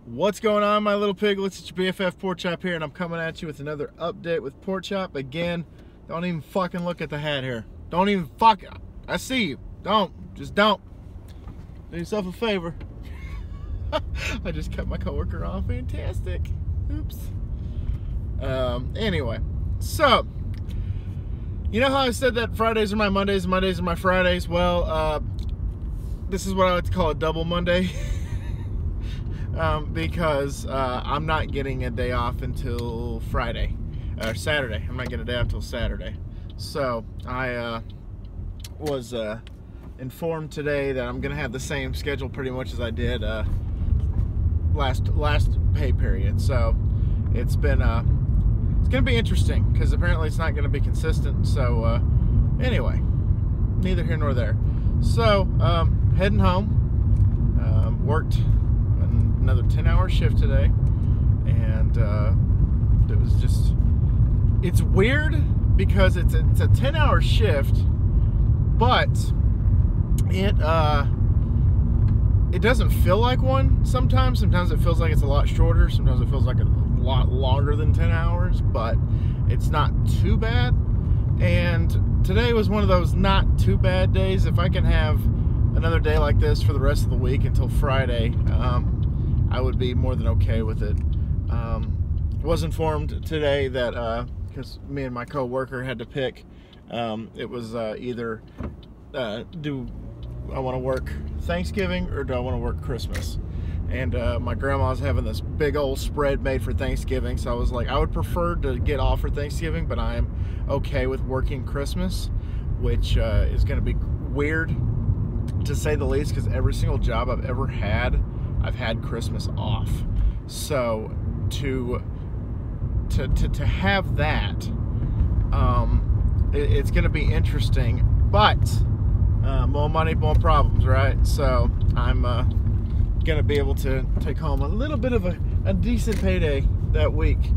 What's going on, my little piglets? It's your BFF Pork Chop here, and I'm coming at you with another update with Pork Chop. Again, don't even fucking look at the hat here. Don't even fuck. I see you. Just don't. Do yourself a favor. I just cut my coworker off. Fantastic. Oops. Anyway, so you know how I said that Fridays are my Mondays and Mondays are my Fridays? Well, this is what I like to call a double Monday. Because I'm not getting a day off until Friday or Saturday. I'm not getting a day off until Saturday. So I was informed today that I'm gonna have the same schedule pretty much as I did last pay period. So it's gonna be interesting because apparently it's not gonna be consistent. So anyway, neither here nor there. So heading home. Worked another 10-hour shift today, and it's weird because it's a 10-hour shift, but it doesn't feel like one sometimes it feels like it's a lot shorter, sometimes it feels like a lot longer than 10 hours, but it's not too bad. And today was one of those not too bad days. If I can have another day like this for the rest of the week until Friday, I would be more than okay with it. Was informed today that because me and my co-worker had to pick, it was either do I want to work Thanksgiving or do I want to work Christmas? And my grandma's having this big old spread made for Thanksgiving, so I was like, I would prefer to get off for Thanksgiving, but I am okay with working Christmas, which is going to be weird to say the least, because every single job I've ever had, I've had Christmas off. So to have that, it's going to be interesting. But more money, more problems, right? So I'm going to be able to take home a little bit of a decent payday that week,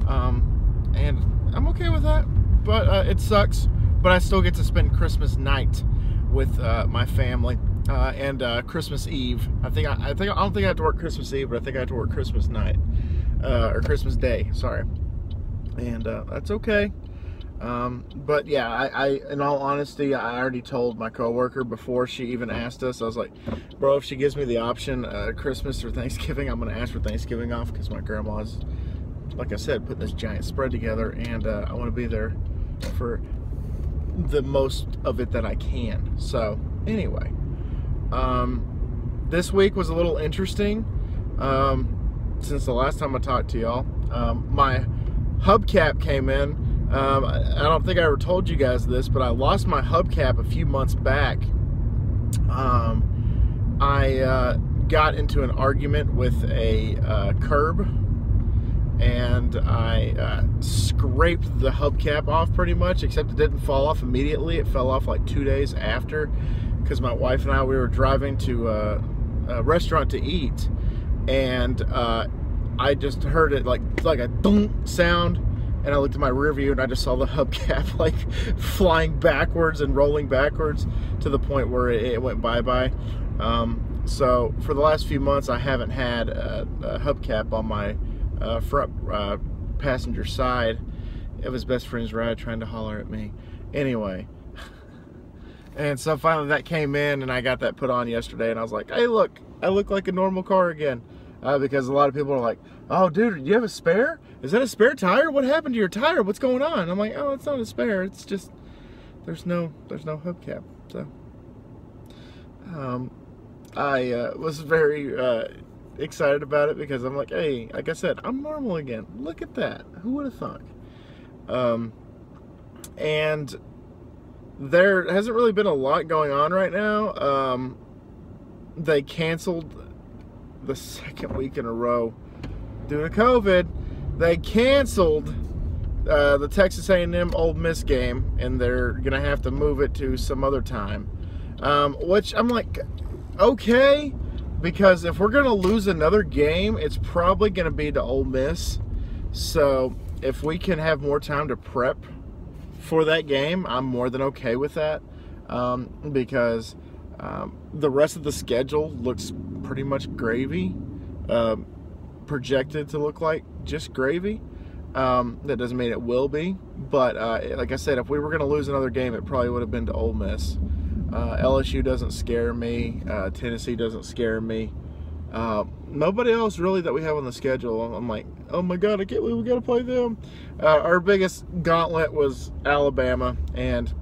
and I'm okay with that. But it sucks. But I still get to spend Christmas night with my family. And Christmas Eve. I don't think I have to work Christmas Eve, but I think I have to work Christmas night, or Christmas Day. Sorry, and that's okay. But yeah, I in all honesty, I already told my coworker before she even asked us. I was like, bro, if she gives me the option, Christmas or Thanksgiving, I'm gonna ask for Thanksgiving off because my grandma's, like I said, putting this giant spread together, and I want to be there for the most of it that I can. So anyway. This week was a little interesting since the last time I talked to y'all. My hubcap came in. I don't think I ever told you guys this, but I lost my hubcap a few months back. I got into an argument with a curb, and I scraped the hubcap off pretty much, except it didn't fall off immediately. It fell off like 2 days after, because my wife and I, we were driving to a restaurant to eat, and I just heard it like a thunk sound, and I looked at my rear view and I just saw the hubcap like flying backwards and rolling backwards to the point where it went bye-bye. So for the last few months, I haven't had a hubcap on my front passenger side of his best friend's ride trying to holler at me. Anyway. And so finally that came in, and I got that put on yesterday, and I was like, hey, look, I look like a normal car again. Because a lot of people are like, oh, dude, do you have a spare? Is that a spare tire? What happened to your tire? What's going on? And I'm like, oh, it's not a spare. It's just, there's no hubcap. So I was very excited about it because I'm like, hey, like I said, I'm normal again. Look at that. Who would have thought? And there hasn't really been a lot going on right now. They canceled the second week in a row due to COVID. They canceled the Texas A&M Ole Miss game, and they're gonna have to move it to some other time. Which I'm like, okay, because if we're gonna lose another game, it's probably gonna be to Ole Miss. So if we can have more time to prep for that game, I'm more than okay with that, because the rest of the schedule looks pretty much gravy. projected to look like just gravy. That doesn't mean it will be, but like I said, if we were going to lose another game, it probably would have been to Ole Miss. LSU doesn't scare me. Tennessee doesn't scare me. Nobody else really that we have on the schedule. I'm like, oh my God, I can't believe we got to play them. Our biggest gauntlet was Alabama, and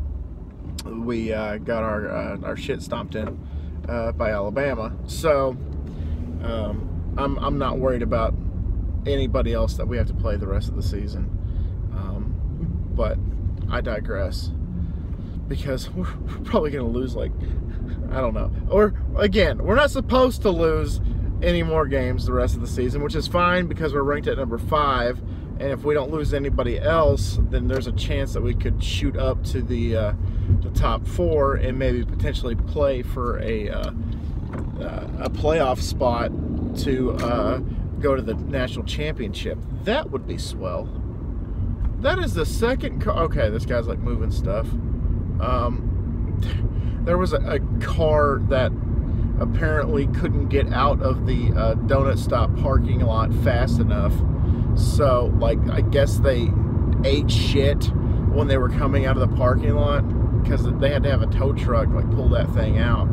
we got our shit stomped in by Alabama. So I'm not worried about anybody else that we have to play the rest of the season. But I digress, because we're probably going to lose, like, I don't know. Or, again, we're not supposed to lose any more games the rest of the season, which is fine because we're ranked at number 5. And if we don't lose anybody else, then there's a chance that we could shoot up to the top 4 and maybe potentially play for a playoff spot to go to the national championship. That would be swell. That is the second car. Okay, this guy's like moving stuff. There was a car that apparently couldn't get out of the donut stop parking lot fast enough. So, like, I guess they ate shit when they were coming out of the parking lot, because they had to have a tow truck like pull that thing out.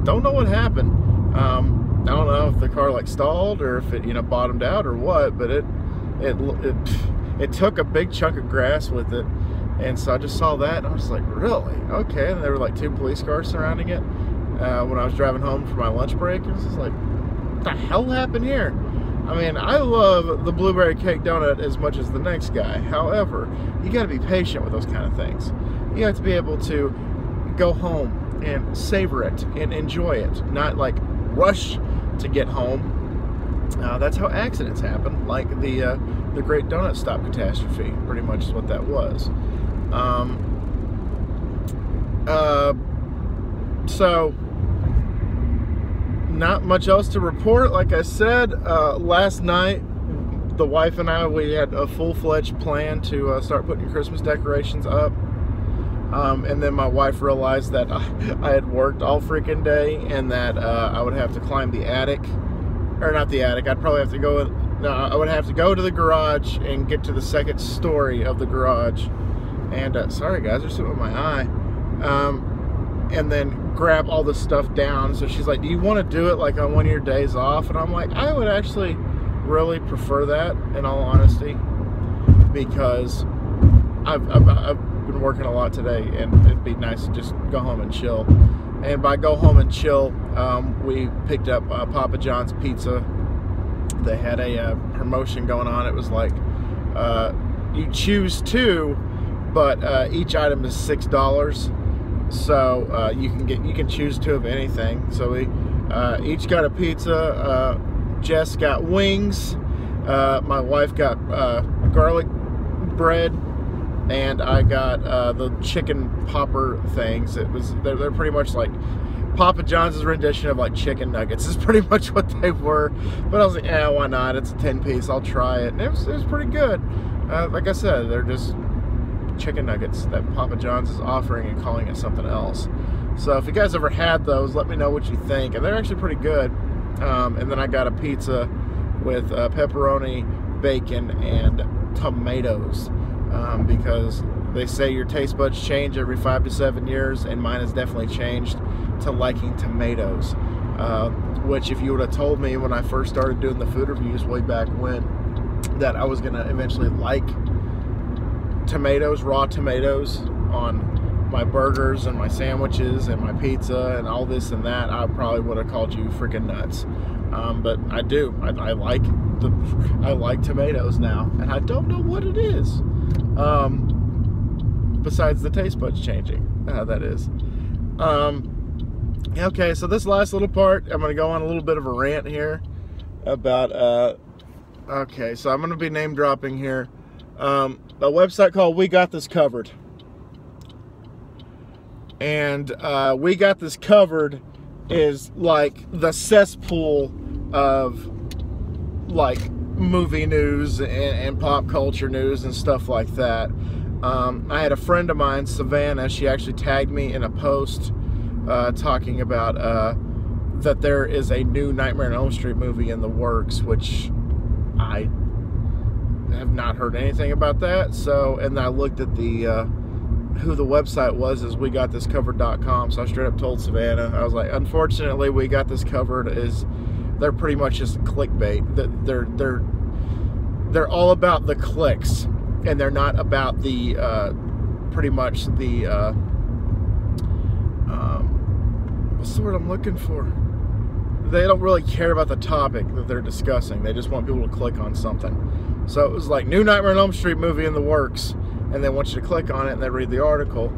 Don't know what happened. I don't know if the car like stalled or if it, you know, bottomed out or what, but it took a big chunk of grass with it. And so I just saw that and I was like, really? Okay. And there were like 2 police cars surrounding it when I was driving home for my lunch break. And I was just like, what the hell happened here? I mean, I love the blueberry cake donut as much as the next guy. However, you got to be patient with those kind of things. You have to be able to go home and savor it and enjoy it, not like rush to get home. That's how accidents happen, like the Great Donut Stop catastrophe. Pretty much is what that was. So not much else to report. Like I said, last night the wife and I, we had a full-fledged plan to start putting Christmas decorations up. And then my wife realized that I had worked all freaking day and that I would have to climb the attic. Or not the attic, I'd probably have to go, no, I would have to go to the garage and get to the 2nd story of the garage. And, sorry guys, there's something in my eye. And then grab all the stuff down. So she's like, do you want to do it like on one of your days off? And I'm like, I would actually really prefer that, in all honesty, because I've been working a lot today, and it'd be nice to just go home and chill. And by go home and chill, we picked up Papa John's Pizza. They had a promotion going on. It was like you choose 2, but each item is $6. So you can choose 2 of anything. So we each got a pizza. Jess got wings. My wife got garlic bread. And I got the chicken popper things. They're pretty much like Papa John's rendition of like chicken nuggets is pretty much what they were. But I was like, yeah, why not? It's a 10-piece. I'll try it. And it was pretty good. Like I said, they're just chicken nuggets that Papa John's is offering and calling it something else. So if you guys ever had those, let me know what you think. And they're actually pretty good. And then I got a pizza with pepperoni, bacon, and tomatoes. Because they say your taste buds change every 5 to 7 years, and mine has definitely changed to liking tomatoes. Which, if you would have told me when I first started doing the food reviews way back when, that I was going to eventually like tomatoes, raw tomatoes, on my burgers and my sandwiches and my pizza and all this and that, I probably would have called you freaking nuts. But I do. I like tomatoes now, and I don't know what it is. Besides the taste buds changing, that is. Okay, so this last little part, I'm going to go on a little bit of a rant here about, okay, so I'm going to be name dropping here. A website called We Got This Covered. And We Got This Covered is like the cesspool of like movie news and pop culture news and stuff like that. I had a friend of mine, Savannah, she actually tagged me in a post talking about that there is a new Nightmare on Elm Street movie in the works, which I have not heard anything about that. So, and I looked at the who the website was, is WeGotThisCovered.com. So I straight up told Savannah, I was like, unfortunately, We Got This Covered is, they're pretty much just clickbait. They're all about the clicks, and they're not about the pretty much the what's the word I'm looking for? They don't really care about the topic that they're discussing. They just want people to click on something. So it was like, new Nightmare on Elm Street movie in the works, and they want you to click on it and then read the article.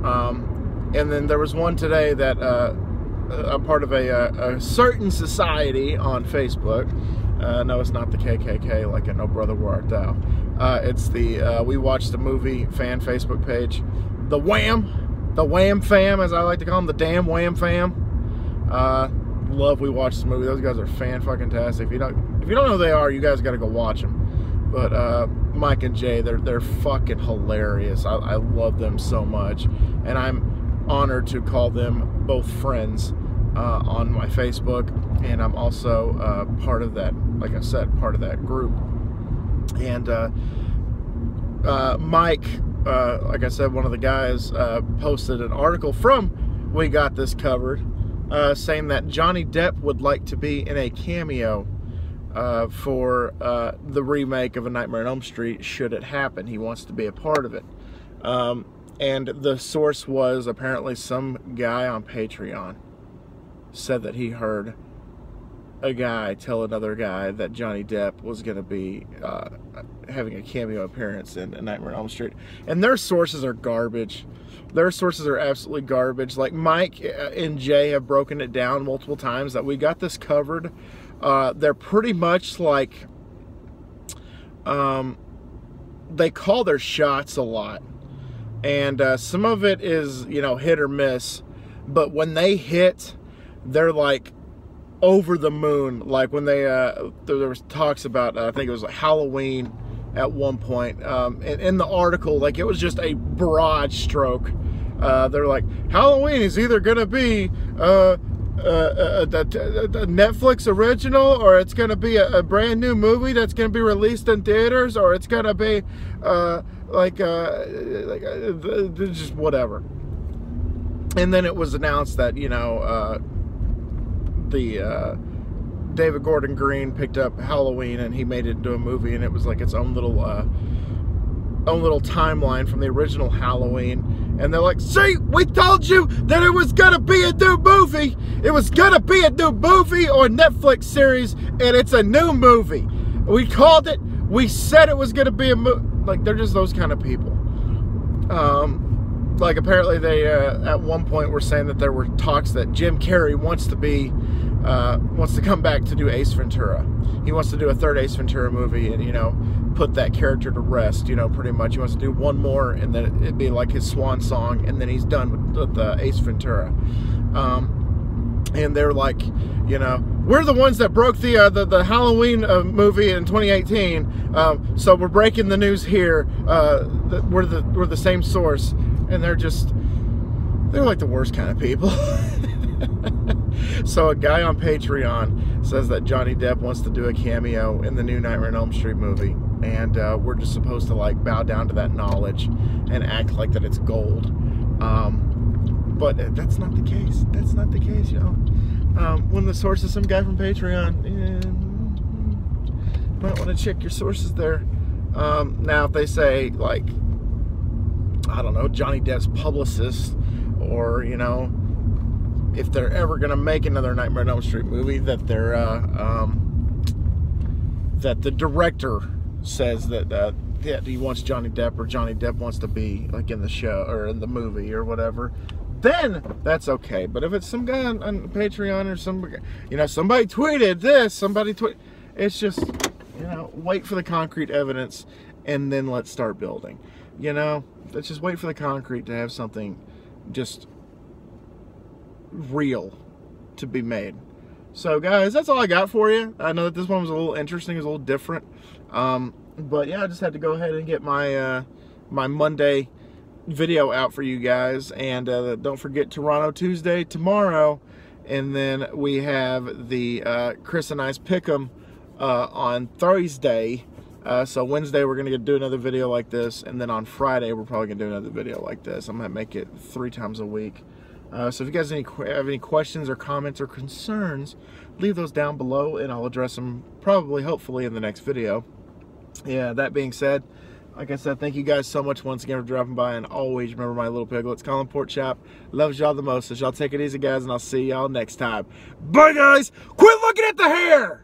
And then there was one today that I'm part of a certain society on Facebook. No, it's not the KKK, like at No Brother Where Art Thou. It's the We Watched the Movie fan Facebook page. The Wham fam, as I like to call them, the damn Wham fam. Love We Watched the Movie. Those guys are fan-fucking-tastic. If you don't know who they are, you guys got to go watch them. But Mike and Jay, they're fucking hilarious. I love them so much, and I'm honored to call them both friends on my Facebook, and I'm also part of that, like I said, part of that group. And Mike, like I said, one of the guys posted an article from We Got This Covered, saying that Johnny Depp would like to be in a cameo for the remake of A Nightmare on Elm Street, should it happen. He wants to be a part of it. And the source was apparently some guy on Patreon said that he heard a guy tell another guy that Johnny Depp was going to be having a cameo appearance in A Nightmare on Elm Street. And their sources are garbage. Their sources are absolutely garbage. Like Mike and Jay have broken it down multiple times that We Got This Covered. They're pretty much like, they call their shots a lot. And some of it is, you know, hit or miss. But when they hit, they're like over the moon. Like when they, there was talks about, I think it was like Halloween at one point. In the article, like it was just a broad stroke. They're like, Halloween is either going to be a Netflix original, or it's going to be a brand new movie that's going to be released in theaters, or it's going to be just whatever. And then it was announced that, you know, David Gordon Green picked up Halloween and he made it into a movie, and it was like its own little timeline from the original Halloween. And they're like, see, we told you that it was gonna be a new movie. It was gonna be a new movie or Netflix series, and it's a new movie. We called it. We said it was gonna be a movie. Like, they're just those kind of people. Like apparently they at one point were saying that there were talks that Jim Carrey wants to come back to do Ace Ventura. He wants to do a third Ace Ventura movie and, you know, put that character to rest, you know, pretty much. He wants to do one more, and then it'd be like his swan song, and then he's done with Ace Ventura. And they're like, you know, we're the ones that broke the Halloween movie in 2018, so we're breaking the news here. We're the same source, and they're like the worst kind of people. So a guy on Patreon says that Johnny Depp wants to do a cameo in the new Nightmare on Elm Street movie, and we're just supposed to like bow down to that knowledge and act like that it's gold. But that's not the case. That's not the case, you know. When the source is some guy from Patreon, might want to check your sources there. Now, if they say like, I don't know, Johnny Depp's publicist, or, you know, if they're ever gonna make another Nightmare on Elm Street movie, that they're that the director says that he wants Johnny Depp, or Johnny Depp wants to be like in the show or in the movie or whatever, then that's okay. But if it's some guy on Patreon or somebody, you know, somebody tweeted this, it's just, you know, wait for the concrete evidence and then let's start building. You know, let's just wait for the concrete to have something just real to be made. So guys, that's all I got for you. I know that this one was a little interesting, it was a little different, but yeah, I just had to go ahead and get my my Monday video out for you guys. And don't forget Toronto Tuesday tomorrow, and then we have the Chris and I's Pick'em on Thursday. So Wednesday we're gonna do another video like this, and then on Friday we're probably gonna do another video like this. I'm gonna make it 3 times a week. So if you guys have any questions or comments or concerns, leave those down below and I'll address them hopefully in the next video. Yeah, that being said, like I said, thank you guys so much once again for dropping by, and always remember my little piglets, Colin Pork Chop loves y'all the most. So y'all take it easy, guys, and I'll see y'all next time. Bye, guys. Quit looking at the hair.